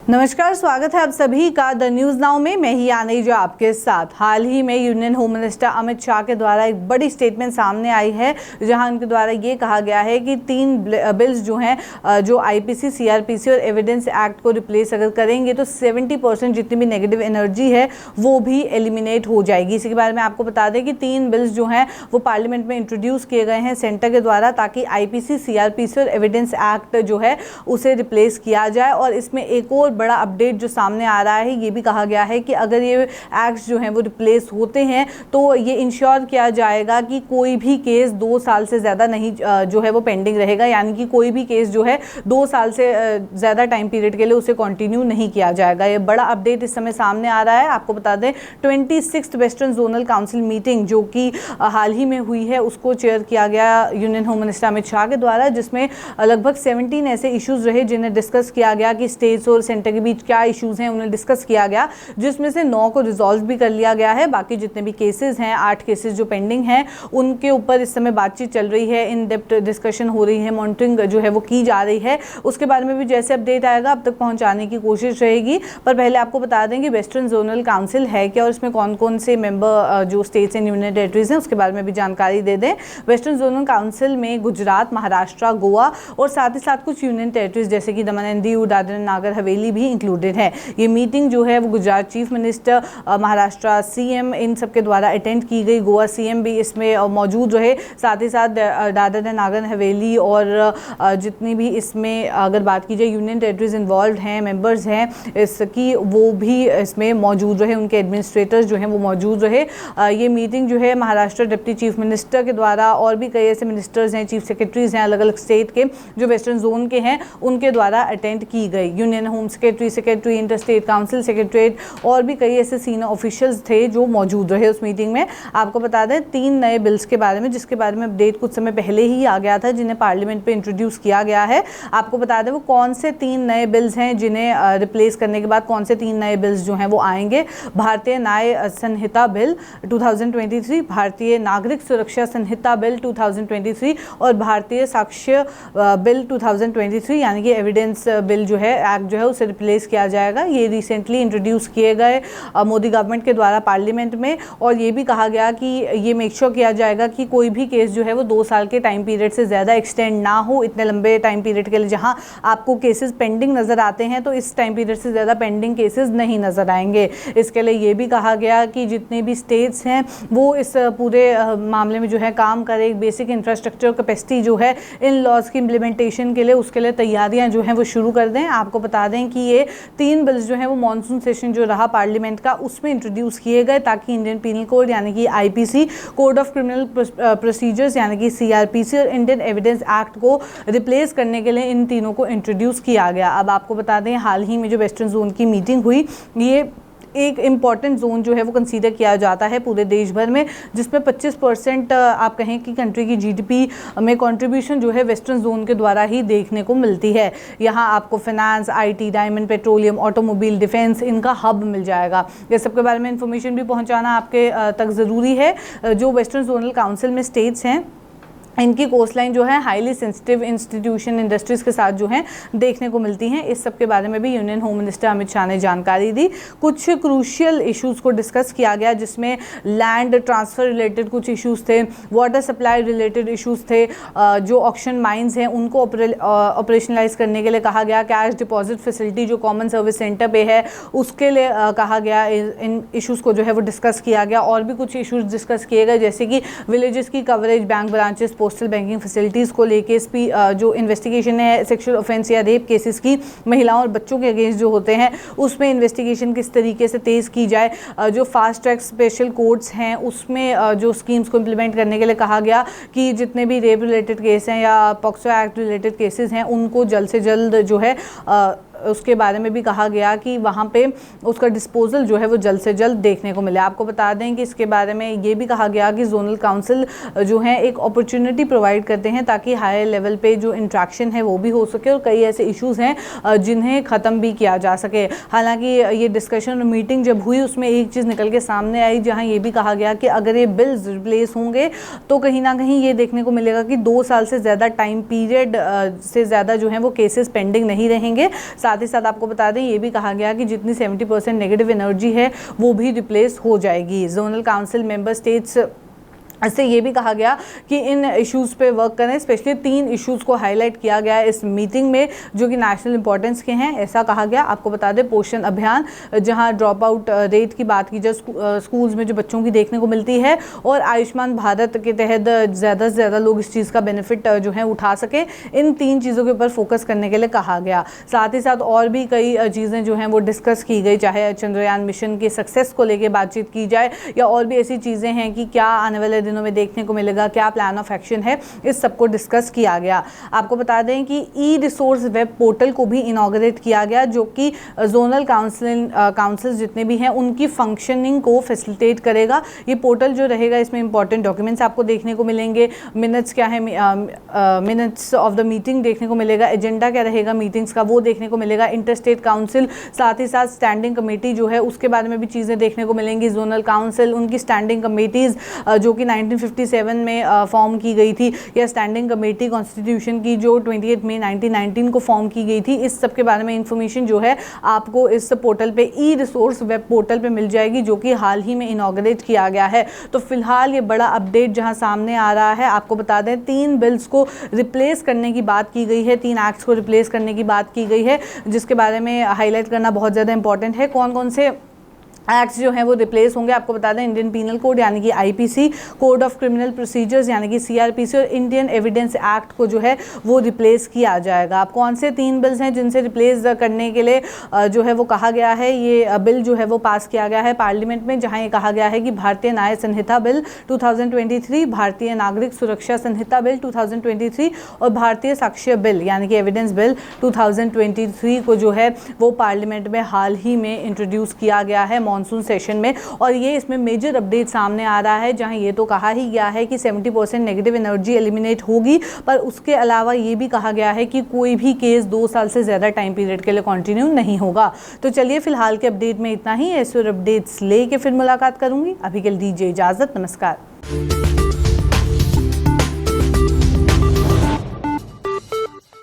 नमस्कार, स्वागत है आप सभी का द न्यूज नाउ में। मैं ही आने जो आपके साथ। हाल ही में union home minister Amit Shah के द्वारा एक बड़ी स्टेटमेंट सामने आई है, जहां उनके द्वारा ये कहा गया है कि 3 बिल्स जो हैं, जो आईपीसी, सीआरपीसी और एविडेंस एक्ट को रिप्लेस अगर करेंगे तो 70% जितनी भी नेगेटिव एनर्जी है वो भी एलिमिनेट हो जाएगी। इसी के बारे में आपको बता दें कि 3 बिल्स जो हैं वो पार्लियामेंट में इंट्रोड्यूस किए गए हैं सेंटर के द्वारा, ताकि आईपीसी, सीआरपीसी और एविडेंस एक्ट जो है उसे रिप्लेस किया जाए। और इसमें एक और बड़ा अपडेट जो सामने आ रहा है, ये भी कहा गया है कि अगर ये एक्ट्स जो हैं वो रिप्लेस होते हैं तो ये इंश्योर किया जाएगा कि कोई भी केस 2 साल से ज़्यादा नहीं जो है वो पेंडिंग रहेगा, यानी कि कोई भी केस जो है 2 साल से ज़्यादा टाइम पीरियड के लिए उसे कंटिन्यू नहीं किया जाएगा। ये बड़ा अपडेट इस समय सामने आ रहा है। आपको बता दें 26th western zonal council meeting जो कि हाल ही में हुई है, उसको चेयर किया गया union home minister Amit Shah के द्वारा, जिसमें लगभग 17 ऐसे इश्यूज रहे जिन्हें डिस्कस किया गया कि स्टेट्स और सेंटर के बीच क्या इश्यूज हैं उन्हें डिस्कस किया गया, जिसमें से 9 को रिजॉल्व भी कर लिया गया है। बाकी जितने भी केसेस हैं, 8 केसेस जो पेंडिंग हैं, उनके ऊपर इस समय बातचीत चल रही है, इन डेप्थ डिस्कशन हो रही है, मॉनिटरिंग जो है वो की जा रही है। उसके बारे में भी जैसे अपडेट आएगा अब तक पहुंचाने की कोशिश रहेगी। पर पहले आपको बता दें कि वेस्टर्न जोनल काउंसिल है क्या और इसमें कौन कौन से मेंबर जो स्टेट्स एंड यूनियन टेरिटरीज हैं उसके बारे में भी जानकारी दे दें। वेस्टर्न जोनल काउंसिल में गुजरात, महाराष्ट्र, गोवा और साथ ही साथ कुछ यूनियन टेरिटरीज जैसे कि दमन एंड दीव, दादरा एंड नागर हवेली भी इंक्लूडेड है। ये मीटिंग जो है वो Gujarat chief minister, Maharashtra CM, इन सब के द्वारा अटेंड की गई। गोवा सीएम भी इसमें मौजूद रहे। साथ ही साथ दादरा एंड नागर हवेली और जितनी भी इसमें अगर बात की जाए यूनियन टेरिटरीज इन्वॉल्व हैं, मेंबर्स हैं इसकी, वो भी इसमें मौजूद रहे, उनके एडमिनिस्ट्रेटर्स जो हैं वो मौजूद रहे। ये मीटिंग जो है महाराष्ट्र डिप्टी चीफ मिनिस्टर के द्वारा और भी कई ऐसे मिनिस्टर्स हैं, चीफ सेक्रेटरीज हैं अलग अलग स्टेट के जो वेस्टर्न जोन के हैं, उनके द्वारा अटेंड की गई। Union home secretary, inter state council secretariat और भी कई ऐसे सीनियर ऑफिशियल्स थे जो मौजूद रहे उस मीटिंग में। आपको बता दें 3 नए बिल्स के बारे में, जिसके बारे में अपडेट कुछ समय पहले ही आ गया था, जिन्हें पार्लियामेंट पे इंट्रोड्यूस किया गया है। आपको बता दें वो कौन से 3 नए बिल्स हैं जिन्हें रिप्लेस करने के बाद कौन से 3 नए बिल्स जो हैं वो आएंगे। भारतीय न्याय संहिता बिल 2023, भारतीय नागरिक सुरक्षा संहिता बिल 2023 और भारतीय साक्ष्य बिल 2023, यानी कि एविडेंस बिल जो है, एक्ट जो है उसे रिप्लेस किया जाएगा। ये रिसेंटली इंट्रोड्यूस किए गए मोदी गवर्नमेंट के द्वारा पार्लियामेंट में। और ये भी कहा गया कि ये मेक श्योर किया जाएगा कि कोई भी केस जो है वो 2 साल के टाइम पीरियड से ज़्यादा एक्सटेंड ना हो। इतने लंबे टाइम पीरियड के लिए जहां आपको केसेस पेंडिंग नज़र आते हैं, तो इस टाइम पीरियड से ज़्यादा पेंडिंग केसेस नहीं नज़र आएंगे। इसके लिए ये भी कहा गया कि जितने भी स्टेट्स हैं वो इस पूरे मामले में जो है काम करें। बेसिक इंफ्रास्ट्रक्चर कैपेसिटी जो है इन लॉज की इम्प्लीमेंटेशन के लिए, उसके लिए तैयारियाँ जो हैं वो शुरू कर दें। आपको बता दें कि ये 3 बिल्स जो हैं वो मॉनसून सेशन जो रहा पार्लियामेंट का, उसमें इंट्रोड्यूस किए गए, ताकि इंडियन पीनल कोड यानी कि IPC, code of criminal procedures यानी कि सीआरपीसी और इंडियन एविडेंस एक्ट को रिप्लेस करने के लिए इन तीनों को इंट्रोड्यूस किया गया। अब आपको बता दें हाल ही में जो वेस्टर्न जोन की मीटिंग हुई, ये एक इम्पॉर्टेंट जोन जो है वो कंसीडर किया जाता है पूरे देश भर में, जिसमें 25% आप कहें कि कंट्री की जीडीपी में कंट्रीब्यूशन जो है वेस्टर्न जोन के द्वारा ही देखने को मिलती है। यहाँ आपको finance, IT, diamond, petroleum, automobile, defence, इनका हब मिल जाएगा। ये सब के बारे में इंफॉर्मेशन भी पहुँचाना आपके तक ज़रूरी है। जो वेस्टर्न जोनल काउंसिल में स्टेट्स हैं, इनकी कोस्ट लाइन जो है हाईली सेंसिटिव इंस्टीट्यूशन, इंडस्ट्रीज़ के साथ जो है देखने को मिलती हैं। इस सब के बारे में भी union home minister Amit Shah ने जानकारी दी। कुछ क्रूशियल इश्यूज़ को डिस्कस किया गया, जिसमें लैंड ट्रांसफ़र रिलेटेड कुछ इश्यूज़ थे, वाटर सप्लाई रिलेटेड इश्यूज़ थे, जो ऑक्शन माइंस हैं उनको ऑपरेशनलाइज करने के लिए कहा गया। कैश डिपॉजिट फैसिलिटी जो कॉमन सर्विस सेंटर पे है उसके लिए कहा गया। इन इश्यूज़ को जो है वो डिस्कस किया गया। और भी कुछ इश्यूज़ डिस्कस किए गए, जैसे कि विलेजेस की coverage, bank branches, postal banking facilities को लेके जो इन्वेस्टिगेशन है सेक्सुअल ऑफेंस या रेप केसेस की महिलाओं और बच्चों के अगेंस्ट जो होते हैं, उसमें इन्वेस्टिगेशन किस तरीके से तेज़ की जाए। जो फास्ट ट्रैक स्पेशल कोर्ट्स हैं उसमें जो स्कीम्स को इम्प्लीमेंट करने के लिए कहा गया कि जितने भी रेप रिलेटेड केस हैं या पॉक्सो एक्ट रिलेटेड केसेस हैं उनको जल्द से जल्द जो है उसके बारे में भी कहा गया कि वहाँ पे उसका डिस्पोजल जो है वो जल्द से जल्द देखने को मिले। आपको बता दें कि इसके बारे में ये भी कहा गया कि जोनल काउंसिल जो है एक अपॉर्चुनिटी प्रोवाइड करते हैं ताकि हायर लेवल पे जो इंट्रैक्शन है वो भी हो सके और कई ऐसे इश्यूज़ हैं जिन्हें ख़त्म भी किया जा सके। हालांकि ये डिस्कशन मीटिंग जब हुई उसमें एक चीज़ निकल के सामने आई, जहाँ ये भी कहा गया कि अगर ये बिल्स रिप्लेस होंगे तो कहीं ना कहीं ये देखने को मिलेगा कि 2 साल से ज़्यादा टाइम पीरियड से ज़्यादा जो है वो केसेस पेंडिंग नहीं रहेंगे। साथ ही साथ आपको बता दें ये भी कहा गया कि जितनी 70% नेगेटिव एनर्जी है वो भी रिप्लेस हो जाएगी। जोनल काउंसिल मेंबर स्टेट्स इससे ये भी कहा गया कि इन इश्यूज़ पे वर्क करें। स्पेशली 3 इश्यूज़ को हाईलाइट किया गया है इस मीटिंग में जो कि नेशनल इंपॉर्टेंस के हैं, ऐसा कहा गया। आपको बता दें पोषण अभियान, जहां ड्रॉप आउट रेट की बात की जाए स्कूल्स में जो बच्चों की देखने को मिलती है, और आयुष्मान भारत के तहत ज़्यादा से ज़्यादा लोग इस चीज़ का बेनिफिट जो है उठा सकें, इन 3 चीज़ों के ऊपर फोकस करने के लिए कहा गया। साथ ही साथ और भी कई चीज़ें जो हैं वो डिस्कस की गई, चाहे चंद्रयान मिशन की सक्सेस को लेकर बातचीत की जाए या और भी ऐसी चीज़ें हैं कि क्या आने वाले दिनों में देखने को मिलेगा, क्या प्लान ऑफ एक्शन है, इस सबको डिस्कस किया गया। आपको बता दें कि ई रिसोर्स वेब पोर्टल को भी इनॉग्रेट किया गया जो कि जोनल काउंसिल्स जितने भी हैं उनकी फंक्शनिंग को फैसिलिटेट करेगा। ये पोर्टल जो रहेगा इसमें इंपॉर्टेंट डॉक्यूमेंट्स आपको देखने को मिलेंगे, मिनट्स क्या है, मिनट्स ऑफ द मीटिंग देखने को मिलेगा, एजेंडा क्या रहेगा मीटिंग्स का वो देखने को मिलेगा, इंटरस्टेट काउंसिल, साथ ही साथ स्टैंडिंग कमेटी जो है उसके बारे में भी चीज़ें देखने को मिलेंगी। जोनल काउंसिल, उनकी स्टैंडिंग कमेटीज़ जो कि 1957 में फॉर्म की गई थी, या स्टैंडिंग कमेटी कॉन्स्टिट्यूशन की जो 28 मई 1919 को फॉर्म की गई थी, इस सब के बारे में इंफॉर्मेशन जो है आपको इस पोर्टल पे ई रिसोर्स वेब पोर्टल पे मिल जाएगी जो कि हाल ही में इनॉग्रेट किया गया है। तो फिलहाल ये बड़ा अपडेट जहां सामने आ रहा है, आपको बता दें 3 बिल्स को रिप्लेस करने की बात की गई है, 3 एक्ट्स को रिप्लेस करने की बात की गई है, जिसके बारे में हाईलाइट करना बहुत ज़्यादा इंपॉर्टेंट है। कौन कौन से एक्ट्स जो हैं वो रिप्लेस होंगे, आपको बता दें इंडियन पीनल कोड यानी कि IPC, code of criminal procedures यानी कि सीआरपीसी, और इंडियन एविडेंस एक्ट को जो है वो रिप्लेस किया जाएगा। आप कौन से 3 बिल्स हैं जिनसे रिप्लेस करने के लिए जो है वो कहा गया है, ये बिल जो है वो पास किया गया है पार्लियामेंट में, जहां ये कहा गया है कि भारतीय न्याय संहिता बिल 2023, भारतीय नागरिक सुरक्षा संहिता बिल 2023 और भारतीय साक्ष्य बिल यानी कि एविडेंस बिल 2023 को जो है वो पार्लियामेंट में हाल ही में इंट्रोड्यूस किया गया है मॉनसून सेशन में। और ये इसमें मेजर अपडेट सामने आ रहा है, जहां ये तो कहा ही गया है कि 70% नेगेटिव एनर्जी एलिमिनेट होगी, पर उसके अलावा ये भी कहा गया है कि कोई भी केस 2 साल से ज़्यादा टाइम पीरियड के लिए कंटिन्यू नहीं होगा। तो चलिए फिलहाल के अपडेट में इतना ही, ऐसे और अपडेट्स लेके फिर मुलाकात करूंगी। अभी के लिए दीजिए इजाज़त, नमस्कार।